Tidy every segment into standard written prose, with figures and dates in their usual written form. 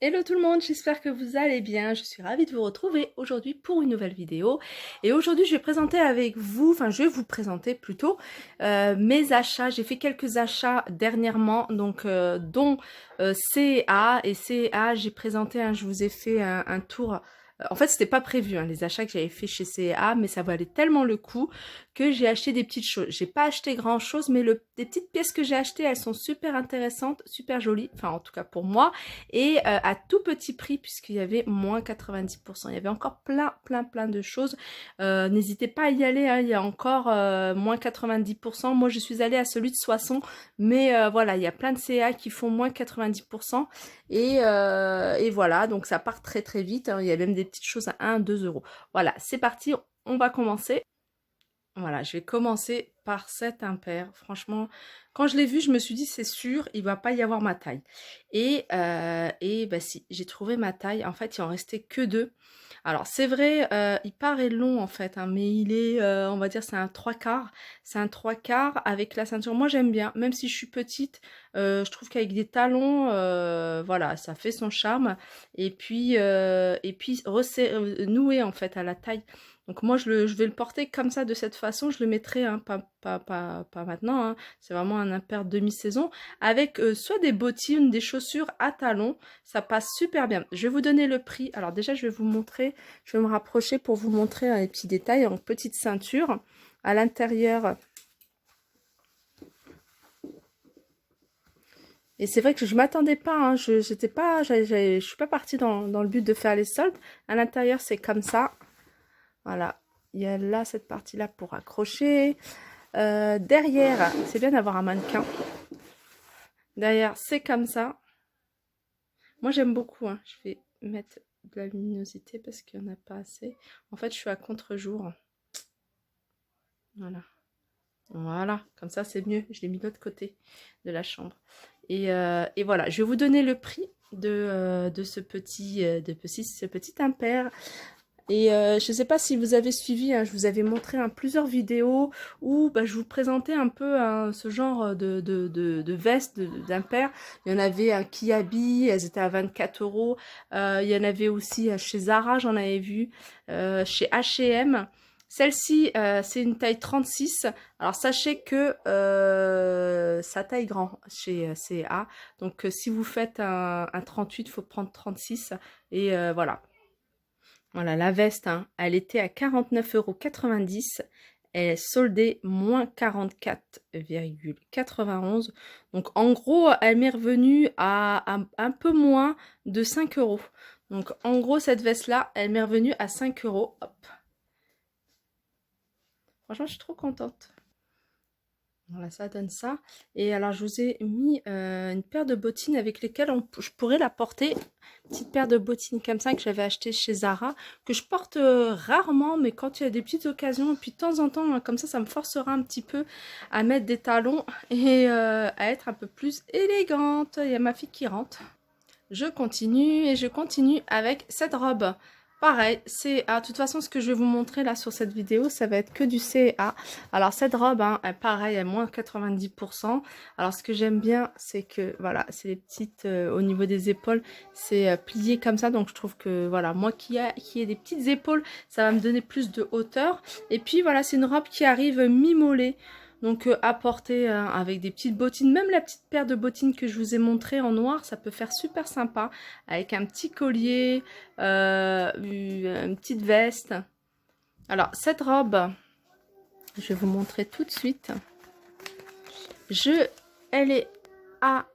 Hello tout le monde, j'espère que vous allez bien. Je suis ravie de vous retrouver aujourd'hui pour une nouvelle vidéo. Et aujourd'hui, je vais présenter avec vous, je vais vous présenter plutôt mes achats. J'ai fait quelques achats dernièrement, donc dont CA. Et CA, j'ai présenté, je vous ai fait un tour. En fait, c'était pas prévu, les achats que j'avais fait chez CA, mais ça valait tellement le coup que j'ai acheté des petites choses. J'ai pas acheté grand chose, mais des petites pièces que j'ai achetées, elles sont super intéressantes, super jolies, enfin en tout cas pour moi. Et à tout petit prix puisqu'il y avait moins 90%. Il y avait encore plein de choses. N'hésitez pas à y aller, il y a encore moins 90%. Moi je suis allée à celui de Soissons, mais voilà, il y a plein de CA qui font moins 90%. Et voilà, donc ça part très vite. Il y a même des petites choses à 1-2 euros. Voilà, c'est parti, on va commencer. Voilà, je vais commencer par cet impair. Franchement, quand je l'ai vu, je me suis dit, c'est sûr, il va pas y avoir ma taille. Et bah si, j'ai trouvé ma taille. En fait, il en restait que 2. Alors, c'est vrai, il paraît long, en fait, mais il est, on va dire, c'est un 3/4. C'est un 3/4 avec la ceinture. Moi, j'aime bien, même si je suis petite, je trouve qu'avec des talons, voilà, ça fait son charme. Et puis noué, en fait, à la taille. Donc moi, je vais le porter comme ça, de cette façon. Je le mettrai, pas maintenant. C'est vraiment un impair demi-saison. Avec soit des bottines, des chaussures à talons. Ça passe super bien. Je vais vous donner le prix. Alors déjà, je vais vous montrer. Je vais me rapprocher pour vous montrer les petits détails. En petite ceinture. À l'intérieur. Et c'est vrai que je m'attendais pas. Je suis pas partie dans le but de faire les soldes. À l'intérieur, c'est comme ça. Voilà, il y a là cette partie-là pour accrocher. Derrière, c'est bien d'avoir un mannequin. Derrière, c'est comme ça. Moi, j'aime beaucoup. Je vais mettre de la luminosité parce qu'il n'y en a pas assez. En fait, je suis à contre-jour. Voilà. Voilà, comme ça, c'est mieux. Je l'ai mis de l'autre côté de la chambre. Et voilà, je vais vous donner le prix de ce petit impair. Et je ne sais pas si vous avez suivi, je vous avais montré plusieurs vidéos où je vous présentais un peu ce genre de vestes, d'impair. Il y en avait un Kiabi, elles étaient à 24 euros. Il y en avait aussi chez Zara, j'en avais vu, chez H&M. Celle-ci, c'est une taille 36. Alors, sachez que ça taille grand chez CA. Donc, si vous faites un 38, il faut prendre 36. Et voilà. Voilà, la veste, elle était à 49,90 €. Elle est soldée moins 44,91 €. Donc, en gros, elle m'est revenue à un peu moins de 5 €. Donc, en gros, cette veste-là, elle m'est revenue à 5 €. Hop. Franchement, je suis trop contente. Voilà, ça donne ça. Et alors, je vous ai mis une paire de bottines avec lesquelles je pourrais la porter. Petite paire de bottines comme ça que j'avais acheté chez Zara, que je porte rarement, mais quand il y a des petites occasions, et puis de temps en temps, comme ça me forcera un petit peu à mettre des talons et à être un peu plus élégante. Il y a ma fille qui rentre. Je continue avec cette robe. Pareil, CA. De toute façon, ce que je vais vous montrer là sur cette vidéo, ça va être que du CA. Alors, cette robe, pareil, à moins 90%. Alors, ce que j'aime bien, c'est que, voilà, c'est les petites, au niveau des épaules, c'est plié comme ça. Donc, je trouve que, voilà, moi qui ai des petites épaules, ça va me donner plus de hauteur. Et puis, voilà, c'est une robe qui arrive mi-mollée. Donc à porter avec des petites bottines, même la petite paire de bottines que je vous ai montré en noir, ça peut faire super sympa. Avec un petit collier, une petite veste. Alors cette robe, je vais vous montrer tout de suite. Elle est à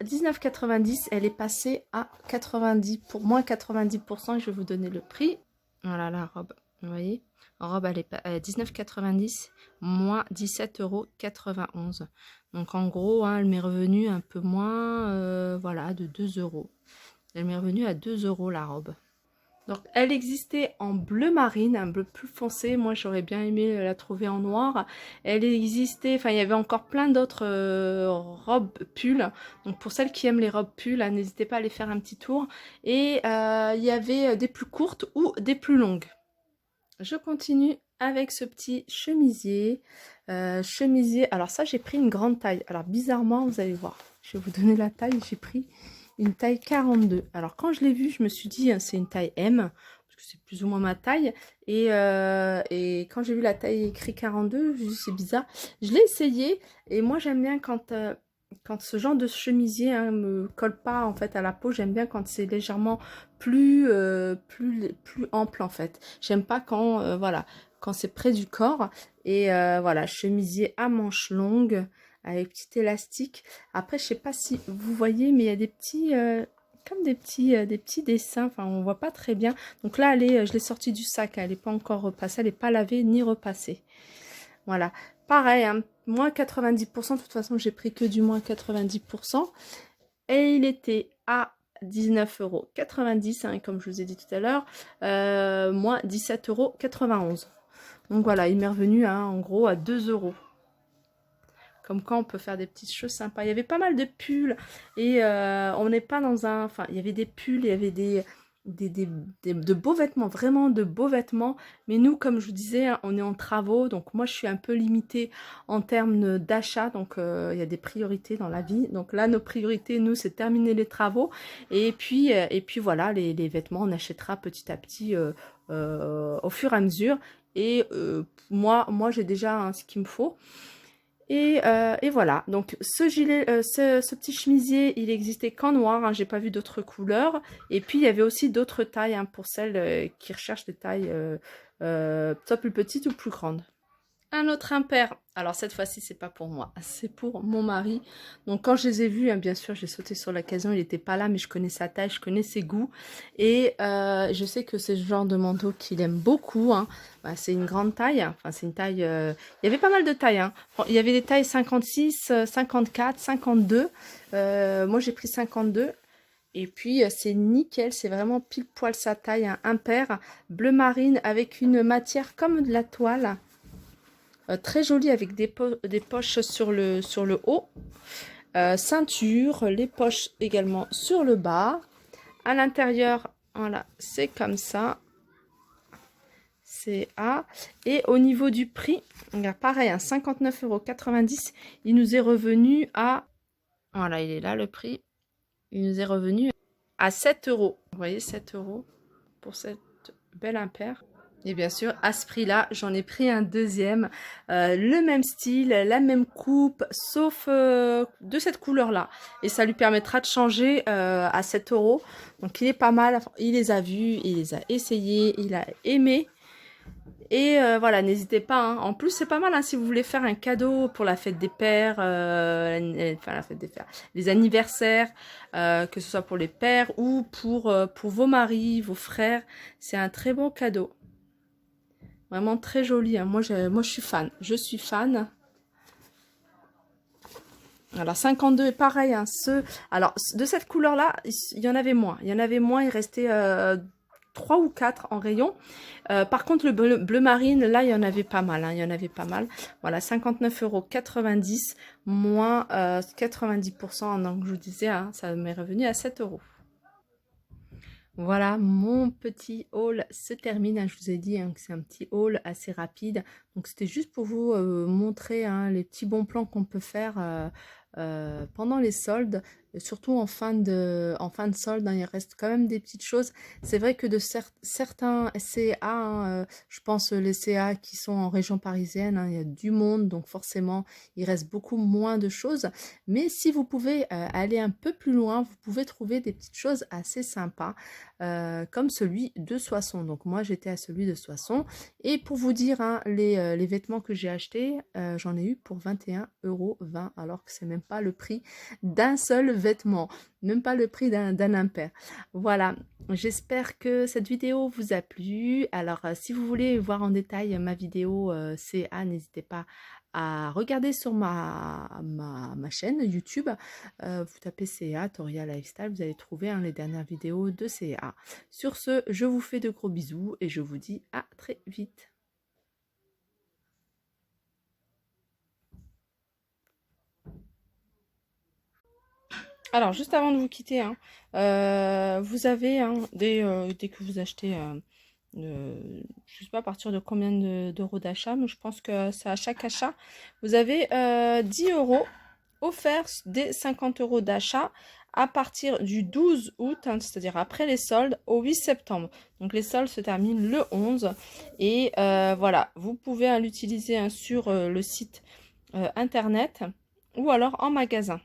19,90, elle est passée à 90, pour moins 90%. Je vais vous donner le prix. Voilà la robe, vous voyez. En robe, elle est à 19,90, moins 17,91 €. Donc en gros, elle m'est revenue un peu moins, voilà, de 2 €. Elle m'est revenue à 2 € la robe. Donc elle existait en bleu marine, un bleu plus foncé. Moi j'aurais bien aimé la trouver en noir. Elle existait, il y avait encore plein d'autres robes pulls. Donc pour celles qui aiment les robes pulls, n'hésitez pas à aller faire un petit tour. Et il y avait des plus courtes ou des plus longues. Je continue avec ce petit chemisier. Alors ça, j'ai pris une grande taille. Alors bizarrement, vous allez voir. Je vais vous donner la taille. J'ai pris une taille 42. Alors quand je l'ai vu, je me suis dit c'est une taille M, parce que c'est plus ou moins ma taille. Et quand j'ai vu la taille écrit 42, je me suis dit c'est bizarre. Je l'ai essayé et moi j'aime bien quand ce genre de chemisier hein, me colle pas en fait à la peau. J'aime bien quand c'est légèrement plus ample en fait. J'aime pas quand voilà, quand c'est près du corps. Et voilà, chemisier à manches longues avec petit élastique. Après, je sais pas si vous voyez, mais il y a des petits, comme des petits dessins. Enfin, on voit pas très bien. Donc là, je l'ai sortie du sac. Elle n'est pas encore repassée. Elle n'est pas lavée ni repassée. Voilà. Pareil, hein, moins 90%. De toute façon, j'ai pris que du moins 90%. Et il était à 19,90 €, hein, comme je vous ai dit tout à l'heure. Moins 17,91 €. Donc voilà, il m'est revenu hein, en gros à 2 €. Comme quoi on peut faire des petites choses sympas. Il y avait pas mal de pulls et on n'est pas dans un... Enfin, il y avait des pulls, il y avait de beaux vêtements, vraiment de beaux vêtements. Mais nous, comme je vous disais, hein, on est en travaux. Donc moi, je suis un peu limitée en termes d'achat. Donc il y a des priorités dans la vie. Donc là, nos priorités, nous, c'est terminer les travaux. Et puis voilà, les vêtements, on achètera petit à petit au fur et à mesure. Et moi j'ai déjà hein, ce qu'il me faut. Et voilà, donc ce gilet, ce petit chemisier, il existait qu'en noir, hein, j'ai pas vu d'autres couleurs. Et puis il y avait aussi d'autres tailles hein, pour celles qui recherchent des tailles soit plus petites ou plus grandes. Un autre impair, alors cette fois-ci c'est pas pour moi, c'est pour mon mari. Donc quand je les ai vus, hein, bien sûr j'ai sauté sur l'occasion, il n'était pas là mais je connais sa taille, je connais ses goûts. Et je sais que c'est ce genre de manteau qu'il aime beaucoup, hein. Bah, c'est une grande taille, enfin c'est une taille, il y avait pas mal de tailles, hein. Il y avait des tailles 56, 54, 52, moi j'ai pris 52. Et puis c'est nickel, c'est vraiment pile poil sa taille, un impair bleu marine avec une matière comme de la toile. Très joli avec des poches sur le haut. Ceinture, les poches également sur le bas. À l'intérieur, voilà, c'est comme ça. C'est A. Et au niveau du prix, pareil, hein, 59,90 €. Il nous est revenu à... Voilà, il est là le prix. Il nous est revenu à 7 €. Vous voyez, 7 € pour cette belle impair. Et bien sûr, à ce prix-là, j'en ai pris un deuxième. Le même style, la même coupe, sauf de cette couleur-là. Et ça lui permettra de changer à 7 €. Donc, il est pas mal. Il les a vus, il les a essayés, il a aimé. Et voilà, n'hésitez pas. Hein. En plus, c'est pas mal hein, si vous voulez faire un cadeau pour la fête des pères, enfin la fête des pères, les anniversaires, que ce soit pour les pères ou pour vos maris, vos frères. C'est un très bon cadeau. Vraiment très joli. Hein. Moi, je suis fan. Je suis fan. Alors, 52 est pareil. Hein, alors, de cette couleur-là, il y en avait moins. Il y en avait moins. Il restait 3 ou 4 en rayon. Par contre, le bleu marine, là, il y en avait pas mal. Hein, il y en avait pas mal. Voilà, 59,90 € moins 90%. Donc, je vous disais, hein, ça m'est revenu à 7 €. Voilà, mon petit haul se termine. Hein, je vous ai dit hein, que c'est un petit haul assez rapide. Donc, c'était juste pour vous montrer hein, les petits bons plans qu'on peut faire pendant les soldes. Surtout en fin de solde, hein, il reste quand même des petites choses. C'est vrai que de certains CA, hein, je pense les CA qui sont en région parisienne, hein, il y a du monde, donc forcément, il reste beaucoup moins de choses. Mais si vous pouvez aller un peu plus loin, vous pouvez trouver des petites choses assez sympas, comme celui de Soissons. Donc moi, j'étais à celui de Soissons. Et pour vous dire, hein, les vêtements que j'ai achetés, j'en ai eu pour 21,20 €, alors que c'est même pas le prix d'un seul vêtement, même pas le prix d'un impair. Voilà, j'espère que cette vidéo vous a plu. Alors, si vous voulez voir en détail ma vidéo CA, n'hésitez pas à regarder sur ma chaîne YouTube. Vous tapez CA, Toria Lifestyle, vous allez trouver hein, les dernières vidéos de CA. Sur ce, je vous fais de gros bisous et je vous dis à très vite. Alors, juste avant de vous quitter, hein, vous avez, hein, dès que vous achetez, je ne sais pas à partir de combien d'euros d'achat, mais je pense que c'est à chaque achat, vous avez 10 € offerts des 50 € d'achat à partir du 12 août, hein, c'est-à-dire après les soldes, au 8 septembre. Donc les soldes se terminent le 11 et voilà, vous pouvez l'utiliser hein, sur le site internet ou alors en magasin.